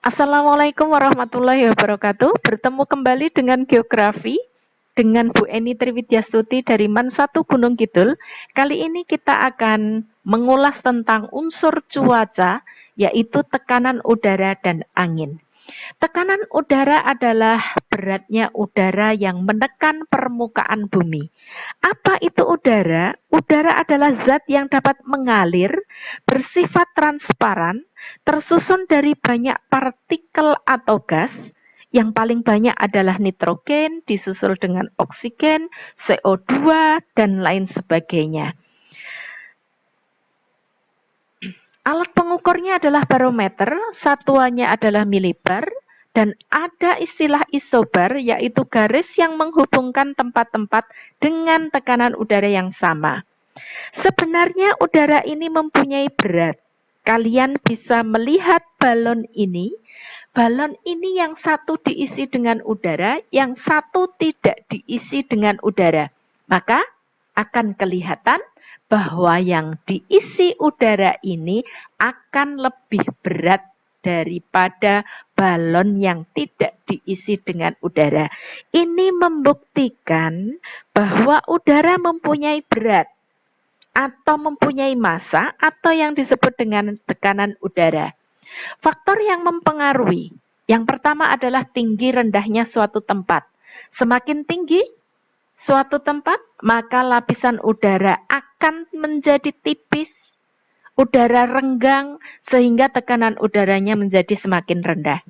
Assalamualaikum warahmatullahi wabarakatuh. Bertemu kembali dengan geografi dengan Bu Eni Triwidyastuti dari MAN 1 Gunung Kidul. Kali ini kita akan mengulas tentang unsur cuaca, yaitu tekanan udara dan angin. Tekanan udara adalah beratnya udara yang menekan permukaan bumi. Apa itu udara? Udara adalah zat yang dapat mengalir, bersifat transparan, tersusun dari banyak partikel atau gas. Yang paling banyak adalah nitrogen, disusul dengan oksigen, CO2, dan lain sebagainya. Alat pengukurnya adalah barometer, satuannya adalah milibar, dan ada istilah isobar, yaitu garis yang menghubungkan tempat-tempat dengan tekanan udara yang sama. Sebenarnya udara ini mempunyai berat. Kalian bisa melihat balon ini. Balon ini yang satu diisi dengan udara, yang satu tidak diisi dengan udara. Maka akan kelihatan bahwa yang diisi udara ini akan lebih berat daripada balon yang tidak diisi dengan udara. Ini membuktikan bahwa udara mempunyai berat atau mempunyai massa atau yang disebut dengan tekanan udara. Faktor yang mempengaruhi, yang pertama adalah tinggi rendahnya suatu tempat. Semakin tinggi suatu tempat, maka lapisan udara akan menjadi tipis, udara renggang, sehingga tekanan udaranya menjadi semakin rendah.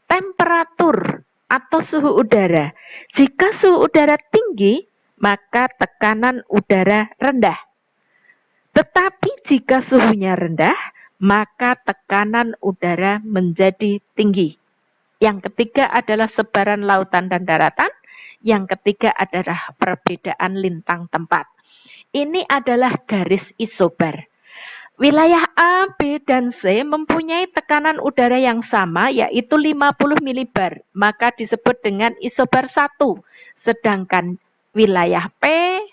Temperatur atau suhu udara. Jika suhu udara tinggi, maka tekanan udara rendah. Tetapi jika suhunya rendah, maka tekanan udara menjadi tinggi. Yang ketiga adalah sebaran lautan dan daratan. Yang ketiga adalah perbedaan lintang tempat. Ini adalah garis isobar. Wilayah A, B, dan C mempunyai tekanan udara yang sama, yaitu 50 milibar. Maka disebut dengan isobar 1. Sedangkan wilayah P,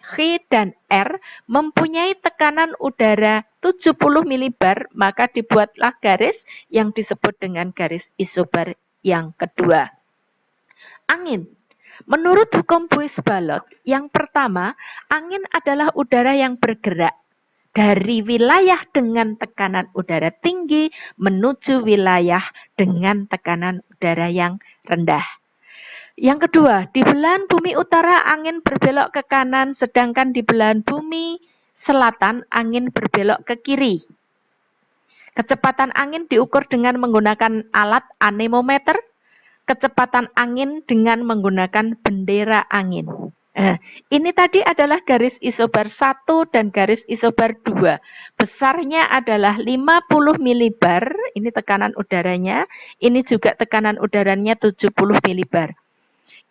H, dan R mempunyai tekanan udara 70 milibar, maka dibuatlah garis yang disebut dengan garis isobar yang kedua. Angin. Menurut hukum Buys-Ballot, yang pertama, angin adalah udara yang bergerak dari wilayah dengan tekanan udara tinggi menuju wilayah dengan tekanan udara yang rendah. Yang kedua, di belahan bumi utara angin berbelok ke kanan, sedangkan di belahan bumi selatan angin berbelok ke kiri. Kecepatan angin diukur dengan menggunakan alat anemometer, kecepatan angin dengan menggunakan bendera angin. Ini tadi adalah garis isobar 1 dan garis isobar 2. Besarnya adalah 50 milibar, ini tekanan udaranya, ini juga tekanan udaranya 70 milibar.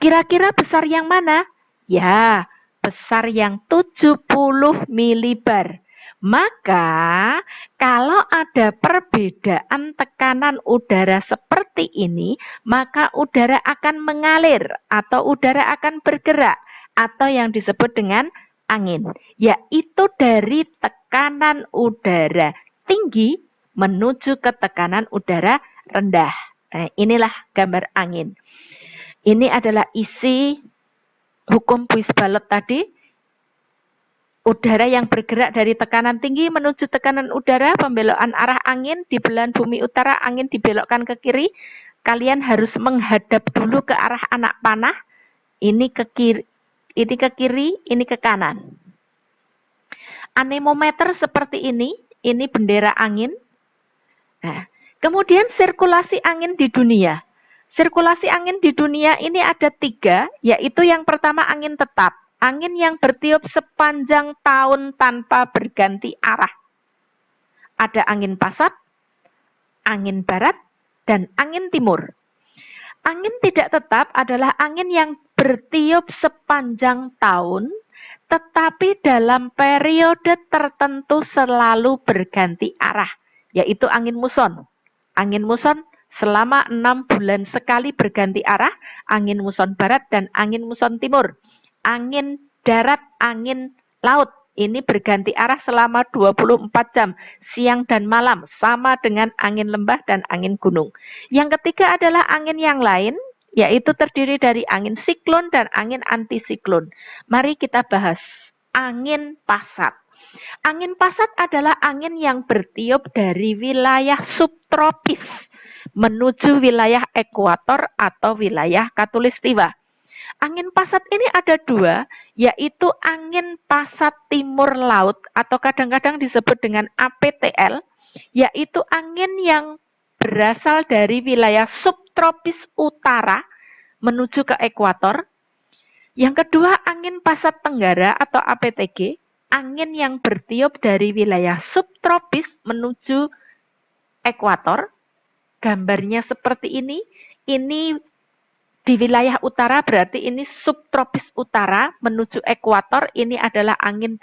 Kira-kira besar yang mana? Ya, besar yang 70 milibar. Maka, kalau ada perbedaan tekanan udara seperti ini, maka udara akan mengalir atau udara akan bergerak atau yang disebut dengan angin, yaitu dari tekanan udara tinggi menuju ke tekanan udara rendah. Nah, inilah gambar angin. Ini adalah isi hukum Buys-Ballot tadi. Udara yang bergerak dari tekanan tinggi menuju tekanan udara, pembelokan arah angin di belahan bumi utara, angin dibelokkan ke kiri. Kalian harus menghadap dulu ke arah anak panah. Ini ke kiri, ini ke kanan. Anemometer seperti ini bendera angin. Nah, kemudian sirkulasi angin di dunia. Sirkulasi angin di dunia ini ada 3, yaitu yang pertama angin tetap. Angin yang bertiup sepanjang tahun tanpa berganti arah. Ada angin pasat, angin barat, dan angin timur. Angin tidak tetap adalah angin yang bertiup sepanjang tahun, tetapi dalam periode tertentu selalu berganti arah, yaitu angin muson. Angin muson selama 6 bulan sekali berganti arah, angin muson barat dan angin muson timur. Angin darat, angin laut. Ini berganti arah selama 24 jam, siang dan malam, sama dengan angin lembah dan angin gunung. Yang ketiga adalah angin yang lain, yaitu terdiri dari angin siklon dan angin antisiklon. Mari kita bahas angin pasat. Angin pasat adalah angin yang bertiup dari wilayah subtropis menuju wilayah ekuator atau wilayah khatulistiwa. Angin pasat ini ada dua, yaitu angin pasat timur laut atau kadang-kadang disebut dengan APTL, yaitu angin yang berasal dari wilayah subtropis utara menuju ke ekuator. Yang kedua, angin pasat tenggara atau APTG, angin yang bertiup dari wilayah subtropis menuju ekuator. Gambarnya seperti ini. Ini di wilayah utara berarti ini subtropis utara menuju ekuator. Ini adalah angin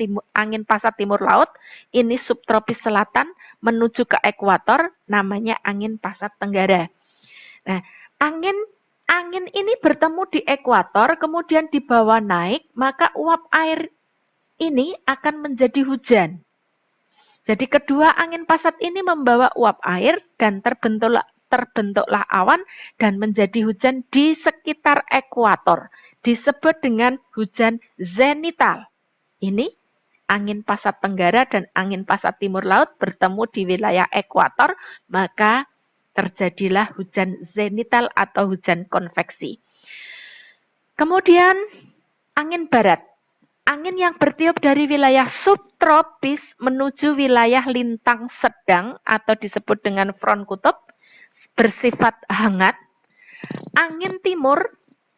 pasat timur laut. Ini subtropis selatan menuju ke ekuator, namanya angin pasat tenggara. Nah, angin ini bertemu di ekuator, kemudian dibawa naik, maka uap air ini akan menjadi hujan. Jadi kedua angin pasat ini membawa uap air dan terbentuklah awan dan menjadi hujan di sekitar ekuator. Disebut dengan hujan zenital. Ini angin pasat tenggara dan angin pasat timur laut bertemu di wilayah ekuator, maka terjadilah hujan zenital atau hujan konveksi. Kemudian angin barat. Angin yang bertiup dari wilayah subtropis menuju wilayah lintang sedang atau disebut dengan front kutub, bersifat hangat. Angin timur,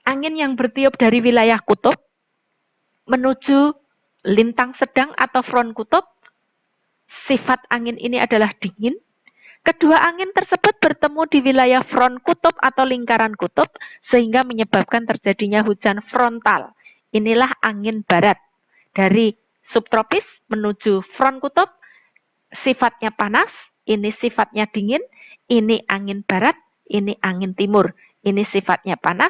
angin yang bertiup dari wilayah kutub menuju lintang sedang atau front kutub, sifat angin ini adalah dingin. Kedua angin tersebut bertemu di wilayah front kutub atau lingkaran kutub sehingga menyebabkan terjadinya hujan frontal. Inilah angin barat. Dari subtropis menuju front kutub, sifatnya panas, ini sifatnya dingin, ini angin barat, ini angin timur. Ini sifatnya panas,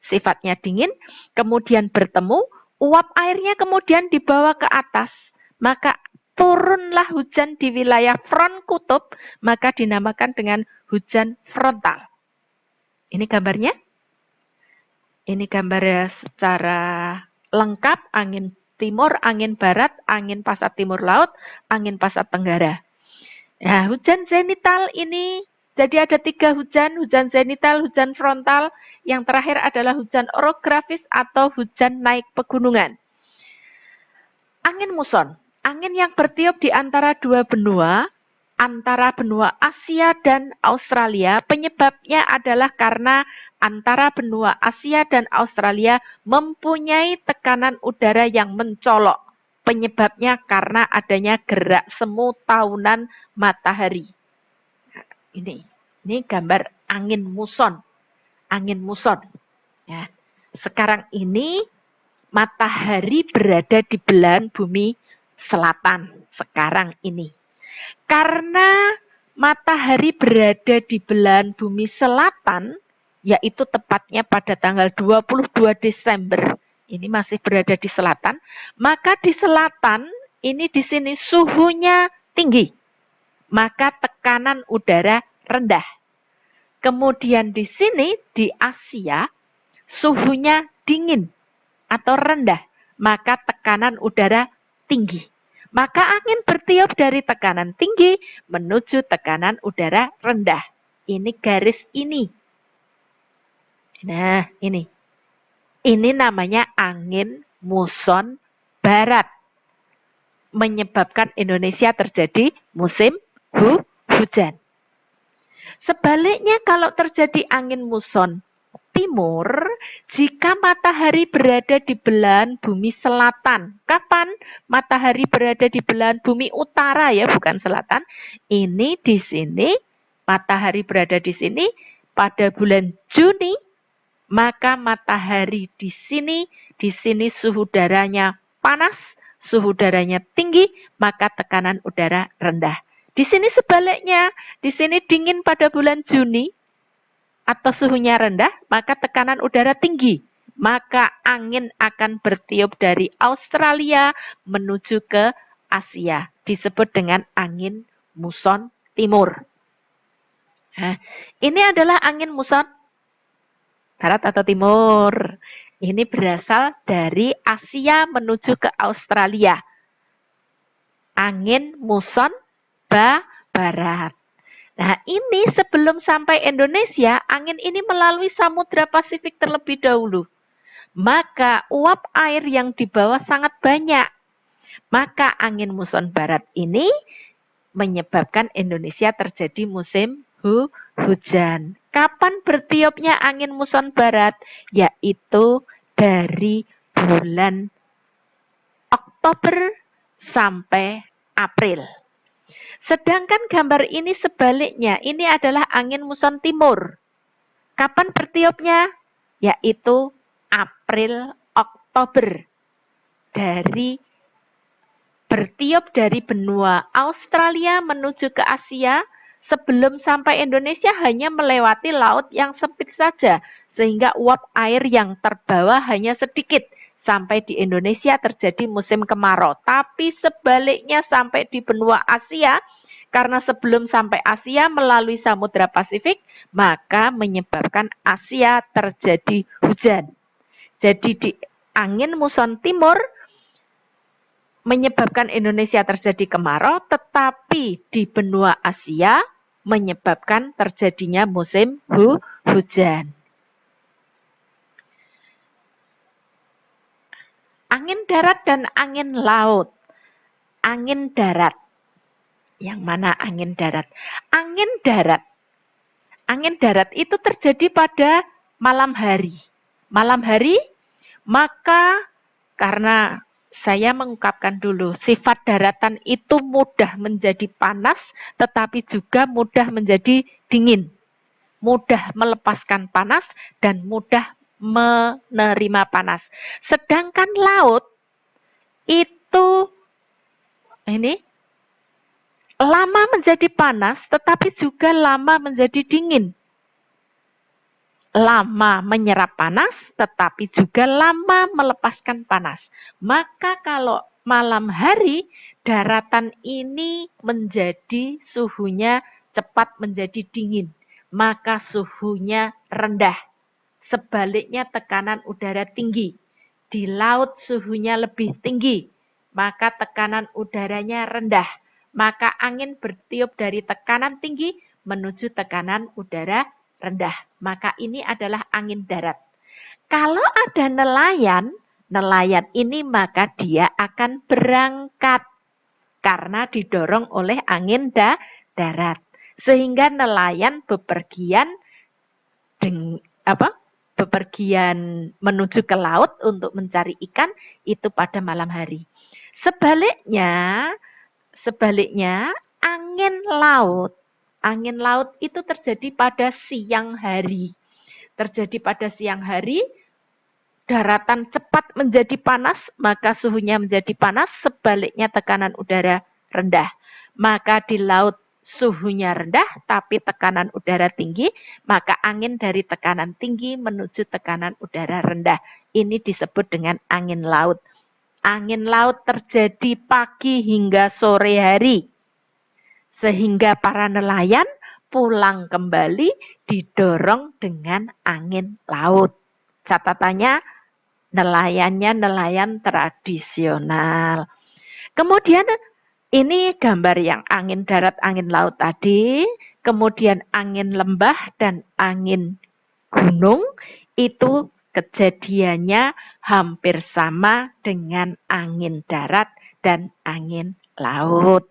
sifatnya dingin, kemudian bertemu, uap airnya kemudian dibawa ke atas, maka turunlah hujan di wilayah front kutub, maka dinamakan dengan hujan frontal. Ini gambarnya. Ini gambarnya secara lengkap, angin timur, angin barat, angin pasat timur laut, angin pasat tenggara. Nah, hujan zenital ini, jadi ada 3 hujan zenital, hujan frontal, yang terakhir adalah hujan orografis atau hujan naik pegunungan. Angin muson, angin yang bertiup di antara dua benua, antara benua Asia dan Australia, penyebabnya adalah karena antara benua Asia dan Australia mempunyai tekanan udara yang mencolok. Penyebabnya karena adanya gerak semu tahunan matahari. Ini gambar angin muson. Angin muson. Ya. Sekarang ini matahari berada di belahan bumi selatan. Sekarang ini. Karena matahari berada di belahan bumi selatan, yaitu tepatnya pada tanggal 22 Desember, ini masih berada di selatan, maka di selatan ini di sini suhunya tinggi, maka tekanan udara rendah. Kemudian di sini di Asia suhunya dingin atau rendah, maka tekanan udara tinggi. Maka angin bertiup dari tekanan tinggi menuju tekanan udara rendah. Ini garis ini. Nah, ini. Ini namanya angin muson barat. Menyebabkan Indonesia terjadi musim hujan. Sebaliknya kalau terjadi angin muson timur, jika matahari berada di belahan bumi selatan. Kapan matahari berada di belahan bumi utara ya, bukan selatan. Ini di sini, matahari berada di sini pada bulan Juni, maka matahari di sini suhu udaranya panas, suhu udaranya tinggi, maka tekanan udara rendah. Di sini sebaliknya, di sini dingin pada bulan Juni, atau suhunya rendah, maka tekanan udara tinggi, maka angin akan bertiup dari Australia menuju ke Asia. Disebut dengan angin muson timur. Nah, ini adalah angin muson barat atau timur. Ini berasal dari Asia menuju ke Australia. Angin muson barat. Nah, ini sebelum sampai Indonesia, angin ini melalui Samudra Pasifik terlebih dahulu. Maka uap air yang di bawah sangat banyak. Maka angin muson barat ini menyebabkan Indonesia terjadi musim hujan. Kapan bertiupnya angin muson barat? Yaitu dari bulan Oktober sampai April. Sedangkan gambar ini sebaliknya, ini adalah angin muson timur. Kapan bertiupnya? Yaitu April, Oktober. Bertiup dari benua Australia menuju ke Asia, sebelum sampai Indonesia hanya melewati laut yang sempit saja, sehingga uap air yang terbawa hanya sedikit. Sampai di Indonesia terjadi musim kemarau. Tapi sebaliknya sampai di benua Asia, karena sebelum sampai Asia melalui Samudra Pasifik, maka menyebabkan Asia terjadi hujan. Jadi di angin muson timur menyebabkan Indonesia terjadi kemarau, tetapi di benua Asia menyebabkan terjadinya musim hujan. Angin darat dan angin laut. Angin darat. Yang mana angin darat? Angin darat. Angin darat itu terjadi pada malam hari. Malam hari, maka karena saya mengungkapkan dulu, sifat daratan itu mudah menjadi panas, tetapi juga mudah menjadi dingin. Mudah melepaskan panas dan mudah menerima panas. Sedangkan laut itu ini lama menjadi panas, tetapi juga lama menjadi dingin. Lama menyerap panas, tetapi juga lama melepaskan panas. Maka kalau malam hari, daratan ini menjadi suhunya cepat menjadi dingin. Maka suhunya rendah. Sebaliknya tekanan udara tinggi. Di laut suhunya lebih tinggi, maka tekanan udaranya rendah. Maka angin bertiup dari tekanan tinggi menuju tekanan udara rendah. Maka ini adalah angin darat. Kalau ada nelayan ini maka dia akan berangkat karena didorong oleh angin darat. Sehingga nelayan bepergian menuju ke laut untuk mencari ikan itu pada malam hari. Sebaliknya angin laut itu terjadi pada siang hari. Daratan cepat menjadi panas, maka suhunya menjadi panas, sebaliknya tekanan udara rendah. Maka di laut suhunya rendah, tapi tekanan udara tinggi, maka angin dari tekanan tinggi menuju tekanan udara rendah. Ini disebut dengan angin laut. Angin laut terjadi pagi hingga sore hari. Sehingga para nelayan pulang kembali didorong dengan angin laut. Catatannya, nelayannya nelayan tradisional. Kemudian ini gambar yang angin darat, angin laut tadi. Kemudian angin lembah dan angin gunung itu kejadiannya hampir sama dengan angin darat dan angin laut.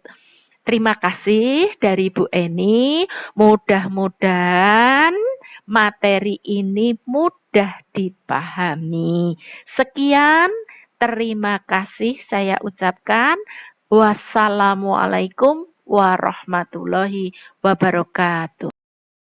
Terima kasih dari Bu Eni. Mudah-mudahan materi ini mudah dipahami. Sekian, terima kasih saya ucapkan. Wassalamualaikum warahmatullahi wabarakatuh.